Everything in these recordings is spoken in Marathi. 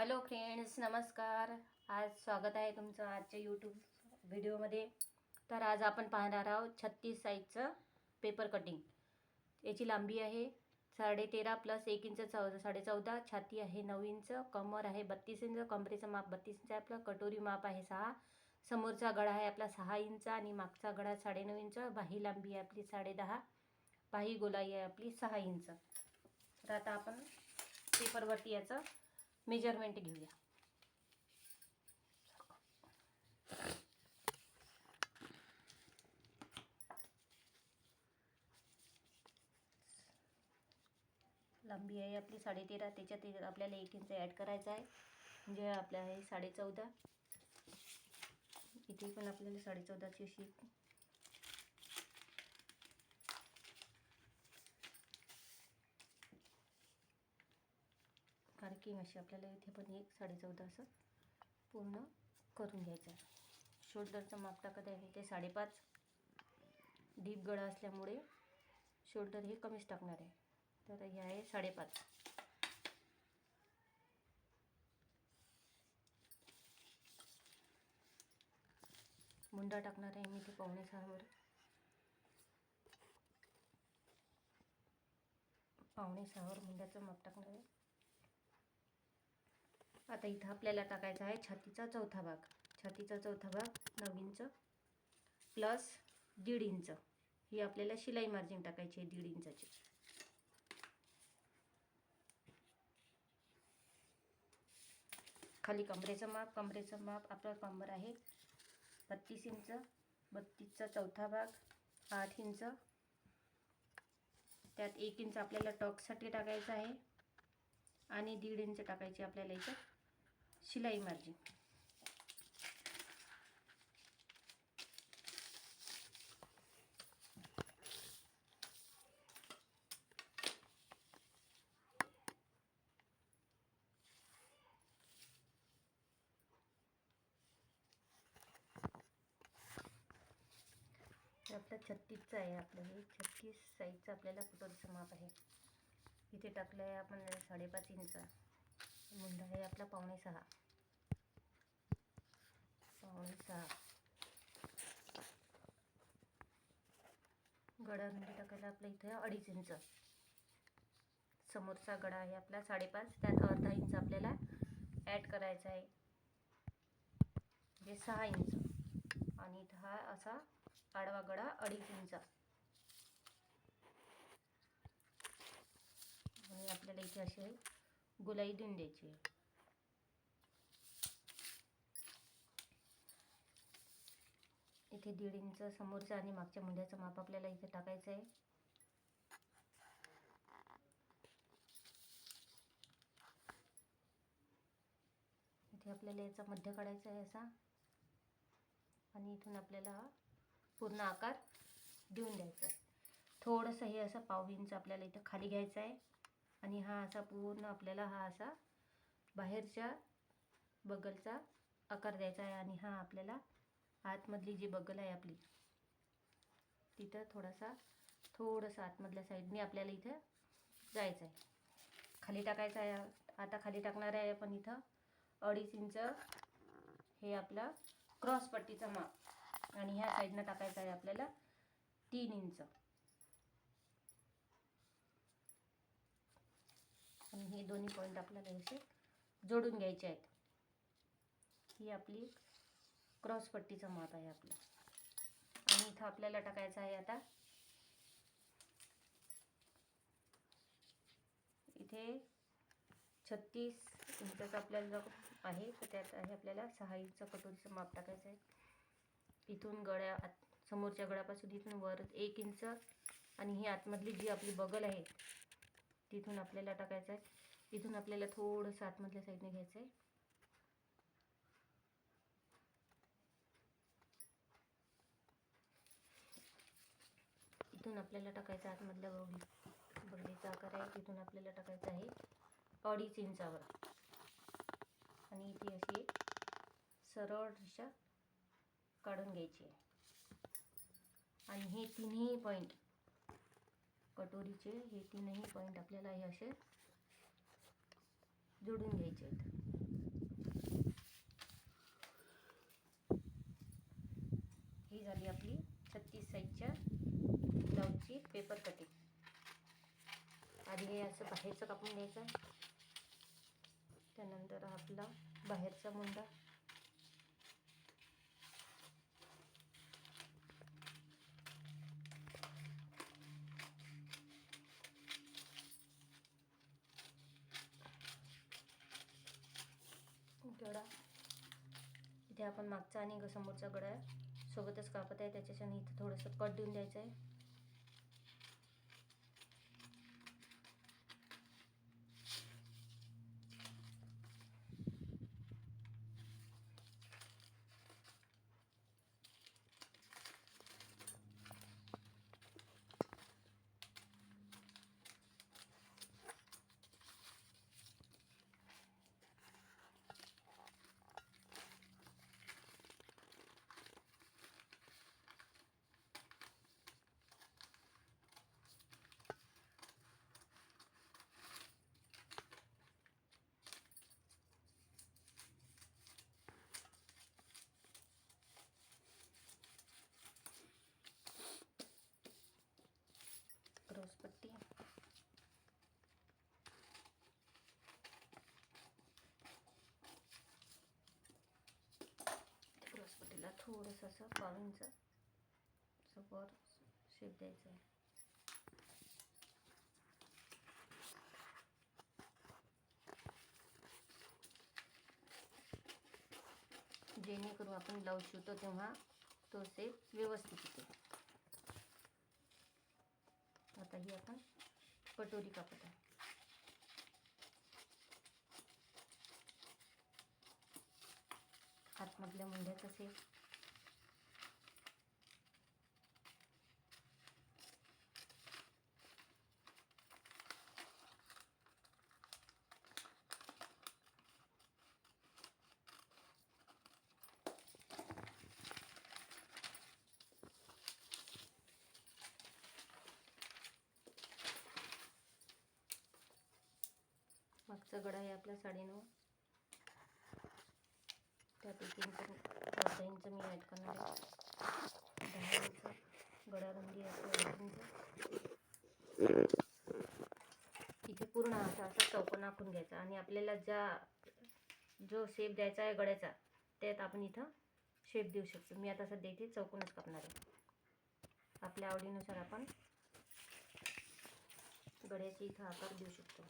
हॅलो फ्रेंड्स, नमस्कार. आज स्वागत आहे तुमचं आजच्या यूट्यूब व्हिडिओमध्ये. तर आज आपण पाहणार आहोत 36 साईजचं पेपर कटिंग. याची लांबी आहे 13.5 प्लस 1 इंच 14.5. छाती आहे 9 इंच. कमर आहे 32 इंच. कमरेचं माप 32 इंच आहे आपलं. कटोरी माप आहे 6. समोरचा गळा आहे आपला 6 इंच आणि मागचा गळा 9.5 इंच. बाही लांबी आहे आपली 10.5. बाही गोलाई आहे आपली 6 इंच. तर आता आपण पेपरवरती याचं मेजरमेंट घेऊया. लांबी आहे आपली 13.5. त्याच्यात आपल्याला 1 इंच ॲड करायचा आहे, म्हणजे आपल्या आहे 14.5. इथे पण आपल्याला 14.5ची अशी मार्किंग अशी आपल्याला इथे पण 14.5 असं पूर्ण करून घ्यायचं आहे. शोल्डरचं माप टाकत आहे ते 5.5. डीप गळा असल्यामुळे शोल्डर हे कमीच टाकणार आहे. तर हे आहे 5.5. मुंडा टाकणार आहे मी ते 5.6वर. 5.6वर मुंड्याचं माप टाकणार आहे. आता इथं आपल्याला टाकायचा आहे छातीचा चौथा भाग. छातीचा चौथा भाग 9 इंच प्लस 1.5 इंच. ही आपल्याला शिलाई मार्जिन टाकायची आहे 1.5 इंचाची. खाली कमरेचं माप आपला कंबर आहे 32 इंच. 32चा चौथा भाग 8 इंच. त्यात 1 इंच आपल्याला टॉक्ससाठी टाकायचं आहे आणि 1.5 इंच टाकायची आपल्याला इथं शिलाई मार्जिन. आपलं 36चं आहे. आपलं हे 36 साईजचं आपल्याला कटोरीचं माप आहे. इथे टाकलं आहे आपण 5.5 इंच. मुंडा आहे आपला 5.6. गळा रुंदी टाकायला आपल्या इथे 2.5 इंच. समोरचा गळा आहे आपला 5.5. त्यात अर्धा इंच आपल्याला ॲड करायचा आहे, म्हणजे 6 इंच. आणि इथं हा असा आडवा गळा 2.5 इंच. आणि आपल्याला इथे अशी गोलाई देऊन द्यायची आहे. इथे 1.5 इंच समोरचा आणि मागच्या मुंड्याचं माप आपल्याला इथे टाकायचं आहे. इथे आपल्याला याचा मध्य काढायचा आहे असा, आणि इथून आपल्याला पूर्ण आकार देऊन द्यायचा आहे. थोडंसं हे असं 1/2 इंच आपल्याला इथं खाली घ्यायचं आहे आणि हा असा पूर्ण आपल्याला हा असा बाहेरच्या बगलचा आकार द्यायचा आहे. आणि हा आपल्याला आतमधली जी बगल आहे आपली तिथं थोडंसं आतमधल्या साईडने आपल्याला इथं जायचं आहे. खाली टाकायचं आहे. आता खाली टाकणार आहे आपण इथं 2.5 इंच हे आपलं क्रॉस पट्टीचं माप. आणि ह्या साईडनं टाकायचं आहे आपल्याला 3 इंच. आणि हे दोन्ही पॉईंट आपल्याला असे जोडून घ्यायचे आहेत. ही आपली क्रॉस पट्टीचं माप आहे आपलं. आणि इथं आपल्याला टाकायचं आहे आता इथे 36 इंचाचं आपल्याला आहे, तर त्यात आहे आपल्याला 6 इंच कटोरीचं माप टाकायचं आहे. इथून समोरच्या गळ्यापासून इथून वर 1 इंच. आणि ही आतमधली जी आपली बगल आहे तिथून आपल्याला टाकायचं आहे. इथून आपल्याला थोडंसं आतमधल्या साईडने घ्यायचं आहे. इथून आपल्याला टाकायचं आतमधल्या बगलीचा आकार आहे. तिथून आपल्याला टाकायचं आहे 2.5 इंचावर. आणि इथे अशी सरळ रेषा काढून घ्यायची आहे. आणि हे तिन्ही पॉईंट कटोरीचे हे तीनही पॉईंट आपल्याला हे असे जोडून घ्यायचे आहेत. Paper cutting. आधी हे असं बाहेरचं कापून घ्यायचं आहे. त्यानंतर आपला बाहेरचा मुंडा, गळा. इथे आपण मागचा आणि समोरचा गळा सोबतच कापत आहे, त्याच्याने इथं थोडंसं कट देऊन द्यायचं आहे. क्रॉस पट्टी, क्रॉस पट्टीला थोडंसं असं पाऊंचं वर शेप द्यायचं आहे. जेणेकरून आपण ब्लाऊज शिवतो तेव्हा तो शेप व्यवस्थित येतो. आता ही आपण कटोरी कापत आहे. आतमधल्या मुंड्याचा शेप, मागचा गळा आहे आपला 9.5, त्यात 1 इंच अर्धा इंच मी ॲड करणार आहे. 10 इंच गळारुंदी असं 1 इंच. इथे पूर्ण असा चौकोन आखून घ्यायचा आणि आपल्याला जो शेप द्यायचा आहे गळ्याचा त्यात आपण इथं शेप देऊ शकतो. मी आता सध्या इथे चौकोनच कापणार आहे. आपल्या आवडीनुसार आपण गळ्याची इथं आकार देऊ शकतो.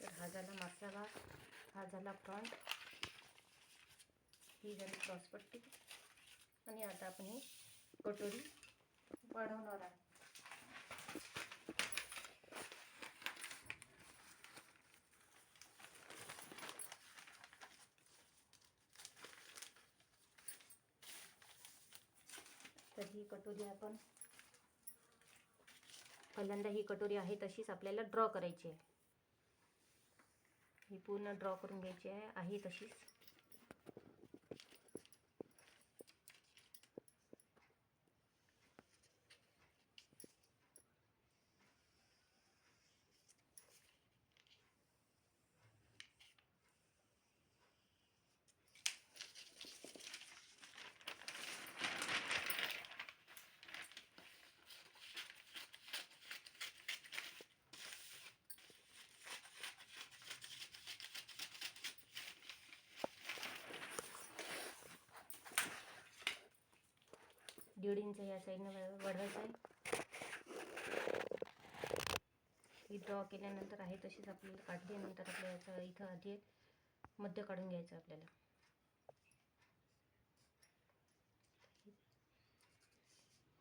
तर हा झाला मागचा भाग, हा झाला फ्रंट, ही झाली क्रॉस पट्टी. आणि आता आपण ही कटोरी वाढवणार आहे. तर ही कटोरी आपण पहिल्यांदा ही कटोरी आहे तशीच आपल्याला ड्रॉ करायची आहे. ही पूर्ण ड्रॉ करून घ्यायची आहे तशीच. दीड इंच या साईडनं वाढवायचं आहे. ही ड्रॉ केल्यानंतर आहे तशीच आपल्याला काढली. नंतर आपल्याला इथं आधी मध्य काढून घ्यायचं आपल्याला.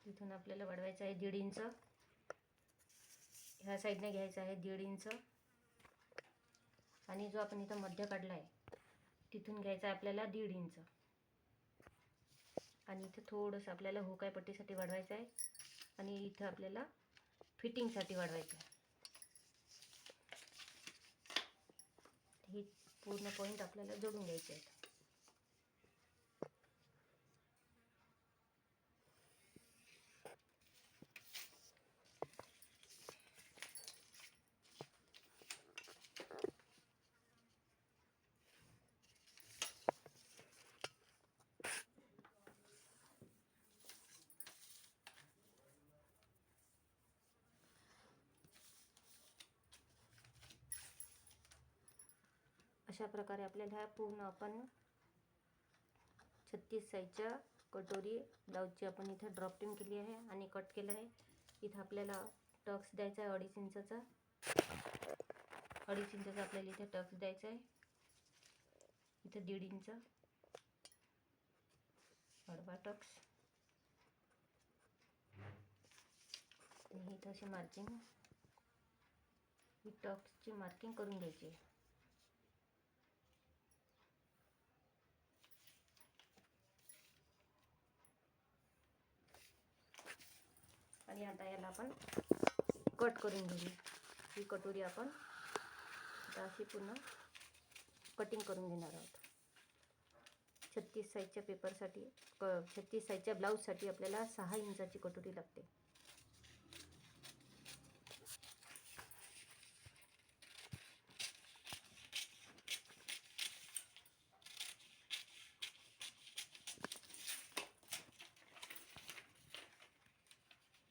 इथून आपल्याला वाढवायचं आहे 1.5 इंच. ह्या साईडने घ्यायचं आहे 1.5 इंच. आणि जो आपण इथं मध्य काढला आहे तिथून घ्यायचं आहे आपल्याला 1.5 इंच. आणि इथं थोडंसं आपल्याला हुकाय पट्टीसाठी वाढवायचं आहे आणि इथं आपल्याला फिटिंगसाठी वाढवायचं आहे. ही पूर्ण पॉईंट आपल्याला जोडून घ्यायचे आहेत. अशा प्रकारे आपल्याला पूर्ण आपण 36 साईजच्या कटोरी ब्लाऊजची आपण इथे ड्रॉपिंग केली आहे आणि कट केलं आहे. इथं आपल्याला टक्स द्यायचा आहे 2.5 इंचाचा. 2.5 इंचाचा आपल्याला इथे टक्स द्यायचा आहे. इथे 1.5 इंच आडवा टक्स आणि इथं अशी मार्किंग, ही टक्सची मार्किंग करून घ्यायची आहे. आणि आता याला आपण कट करून घेऊ. ही कटोरी आपण आता अशी पूर्ण कटिंग करून घेणार आहोत. 36 साईजच्या पेपरसाठी 36 साईजच्या ब्लाऊजसाठी आपल्याला 6 इंचाची कटोरी लागते.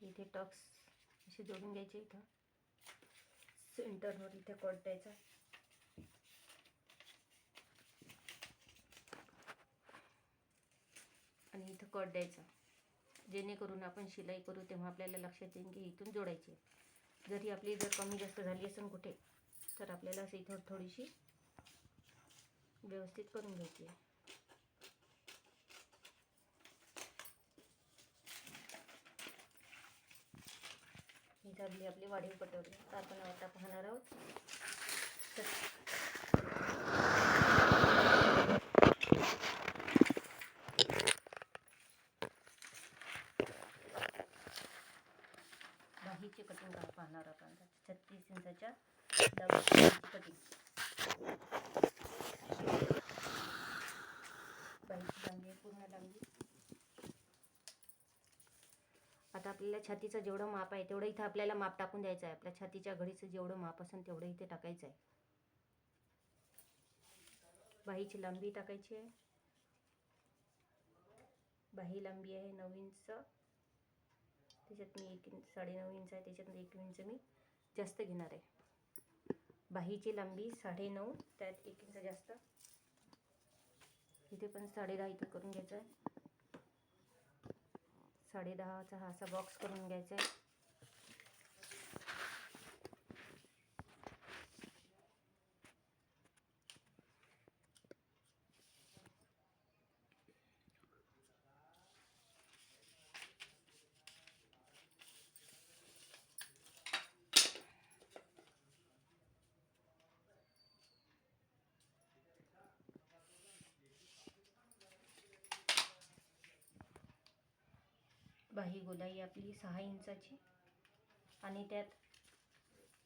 इथे टक्स असे जोडून घ्यायचे. इथं सेंटरवर इथे कट द्यायचा आणि इथं कट द्यायचा, जेणेकरून आपण शिलाई करू तेव्हा आपल्याला लक्षात येईल की इथून जोडायची. जरी आपली जर कमी जास्त झाली असेल कुठे तर आपल्याला असं इथं थोडीशी व्यवस्थित करून घ्यायची आहे. ही झाली आपली वाढीव कटोरी. तर आपण आता पाहणार आहोत बाहीची कटिंग पाहणार आपण. 36 इंचाच्या ब्लाऊजची कटिंग. बाहीची लांबी पूर्ण लांबी. आता आपल्याला छातीचं जेवढं माप आहे तेवढं इथं आपल्याला माप टाकून द्यायचं आहे. आपल्या छातीच्या घडीचं जेवढं माप असेल तेवढं इथे टाकायचं आहे. बाहीची लांबी टाकायची आहे. बाही लांबी आहे 9 इंच. त्याच्यात मी 1 इंच 9.5 इंच आहे, त्याच्यात 1 इंच मी जास्त घेणार आहे. बाहीची लांबी 9.5, त्यात 1 इंच जास्त. इथे पण 10.5 इथं करून घ्यायचं आहे. 10.5चा हा असा बॉक्स करून घ्यायचा आहे. बाही गोलाई आपली 6 इंचाची आणि त्यात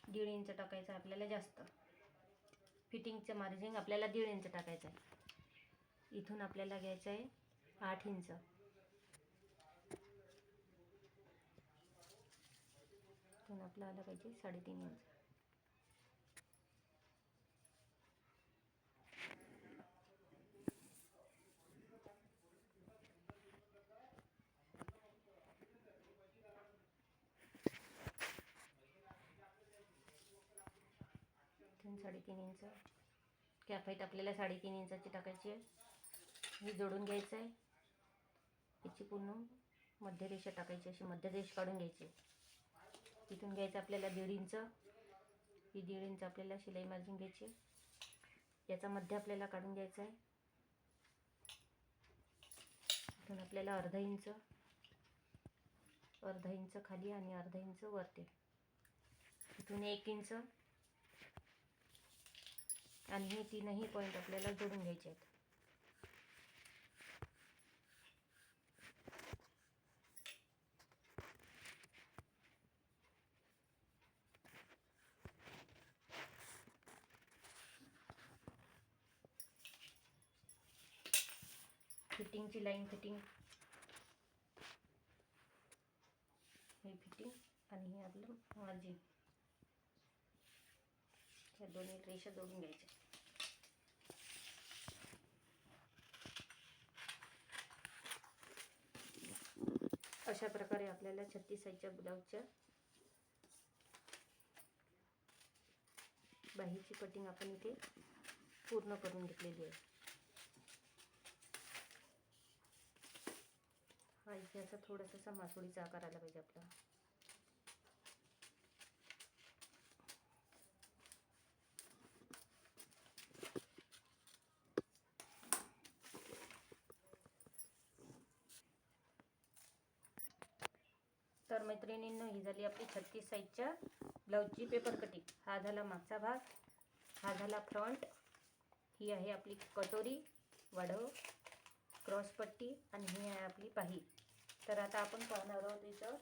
1.5 इंच टाकायचं आपल्याला जास्त. फिटिंगचं मार्जिन आपल्याला 1.5 इंच टाकायचं आहे. इथून आपल्याला घ्यायचं आहे 8 इंच. इथून आपलं आलं पाहिजे 3.5 इंच. इथून 3.5 इंच. कॅप हाईट आपल्याला 3.5 इंचाची टाकायची आहे. हे जोडून घ्यायचं आहे. याची पूर्ण मध्यरेषा टाकायची, अशी मध्यरेष काढून घ्यायची. इथून घ्यायचं आपल्याला 1.5 इंच. ही 1.5 इंच आपल्याला शिलाई मार्जिन घ्यायची. याचा मध्य आपल्याला काढून घ्यायचा आहे. इथून आपल्याला अर्धा इंच खाली आणि अर्धा इंच वरती. इथून 1 इंच आणि हे 3ही पॉईंट आपल्याला जोडून घ्यायचे आहेत. फिटिंगची लाईन फिटिंग, ही फिटिंग आणि हे आपलं मार्जिन, या दोन्ही रेषा जोडून घ्यायच्या. अशा प्रकारे आपल्याला 36 साईजच्या ब्लाऊजच्या बाहीची कटिंग आपण इथे पूर्ण करून घेतलेली आहे. हा इथे असा थोडासा मासोळीचा आकार आला पाहिजे आपला. तर मैत्रिणींनो, ही झाली आपली 36 साईजच्या ब्लाऊजची पेपर कटिंग. हा झाला मागचा भाग, हा झाला फ्रंट, ही आहे आपली कटोरी, वाढव, क्रॉस पट्टी आणि ही आहे आपली बाही. तर आता आपण पाहणार आहोत इथं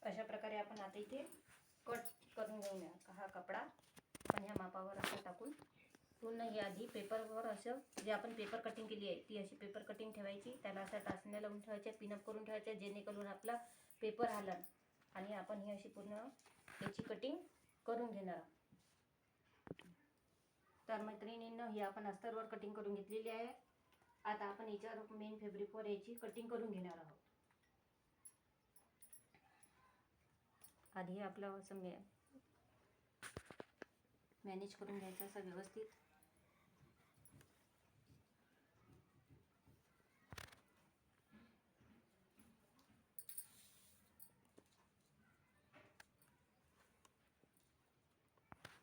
अशा प्रकारे आपण आता इथे कट करून घेऊया. हा कपडा आपण ह्या मापावर असं टाकून पूर्ण ही आधी पेपरवर असं जे आपण पेपर कटिंग केली आहे ती अशी पेपर कटिंग ठेवायची. त्याला असा टाचण्या लावून ठेवायच्या, पिनअप करून ठेवायच्या, जेणेकरून आपला पेपर हलन आणि आपण ही अशी पूर्ण याची कटिंग करून घेणार. तर मैत्रिणींनो, ही आपण अस्तरवर कटिंग करून घेतलेली आहे. आता आपण याच्यावर मेन फॅब्रिकवर याची कटिंग करून घेणार आहोत. आधी आपलं असं मॅनेज करून घ्यायचं असं व्यवस्थित.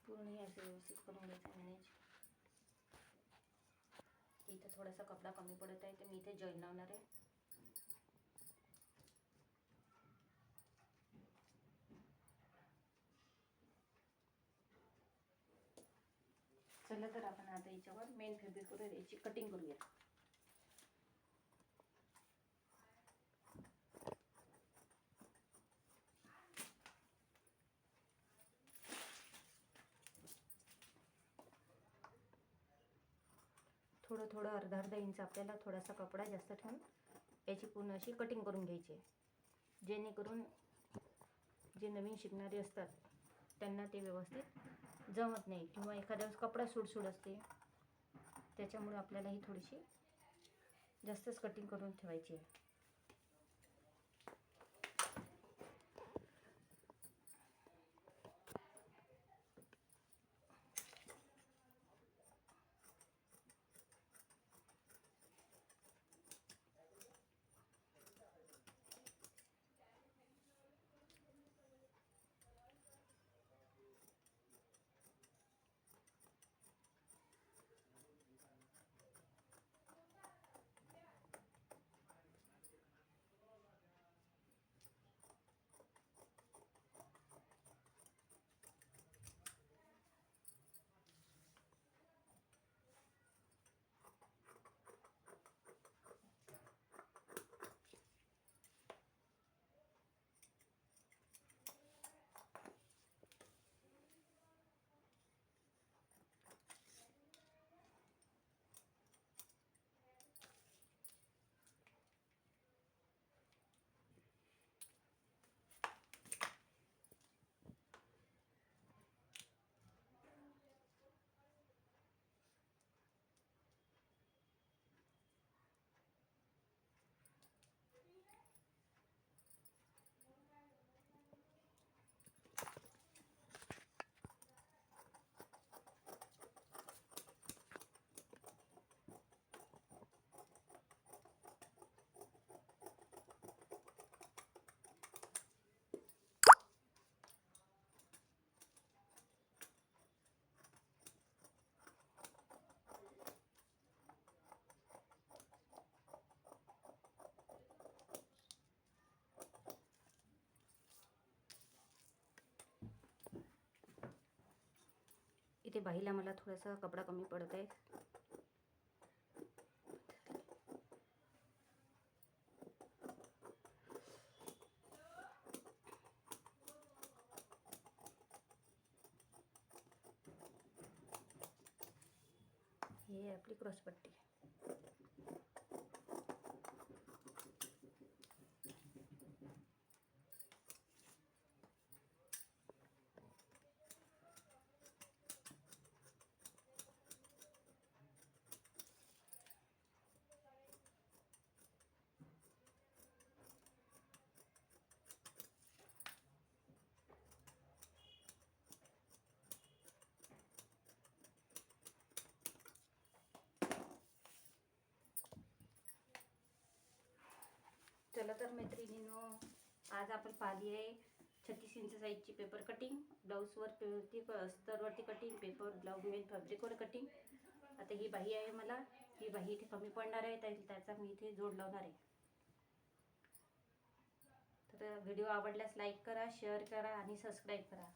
पूर्ण हे असं व्यवस्थित करून घ्यायचं मॅनेज. इथं थोडासा कपडा कमी पडत आहे तर मी इथे जॉईन लावणार आहे. चला तर आपण आता याच्यावर मेन फॅब्रिकवर याची कटिंग करूया. थोडं थोडं अर्धा अर्धा इंच आपल्याला थोडासा कपडा जास्त ठेवून याची पूर्ण अशी कटिंग करून घ्यायची आहे, जेणेकरून जे नवीन शिकणारे असतात त्यांना ते व्यवस्थित जमत नाही किंवा एखाद्या वेळेस कपडा सुडसुड असते, त्याच्यामुळे आपल्याला ही थोडीशी जास्तच कटिंग करून ठेवायची आहे. इथे बाहीला मला थोडासा कपडा कमी पडत आहे. ही आपली क्रॉस पट्टी. चला तर मैत्रिणींनो, आज आपण पाहिली आहे 36 इंच साईजची पेपर कटिंग, ब्लाऊजवरती अस्तरवरती कटिंग, पेपर ब्लाऊज मेन फॅब्रिकवर कटिंग. आता ही बाही आहे, मला ही बाही इथे कमी पडणार आहे, त्याचा मी इथे जोड लावणार आहे. तर व्हिडिओ आवडल्यास लाईक करा, शेअर करा आणि सबस्क्राईब करा.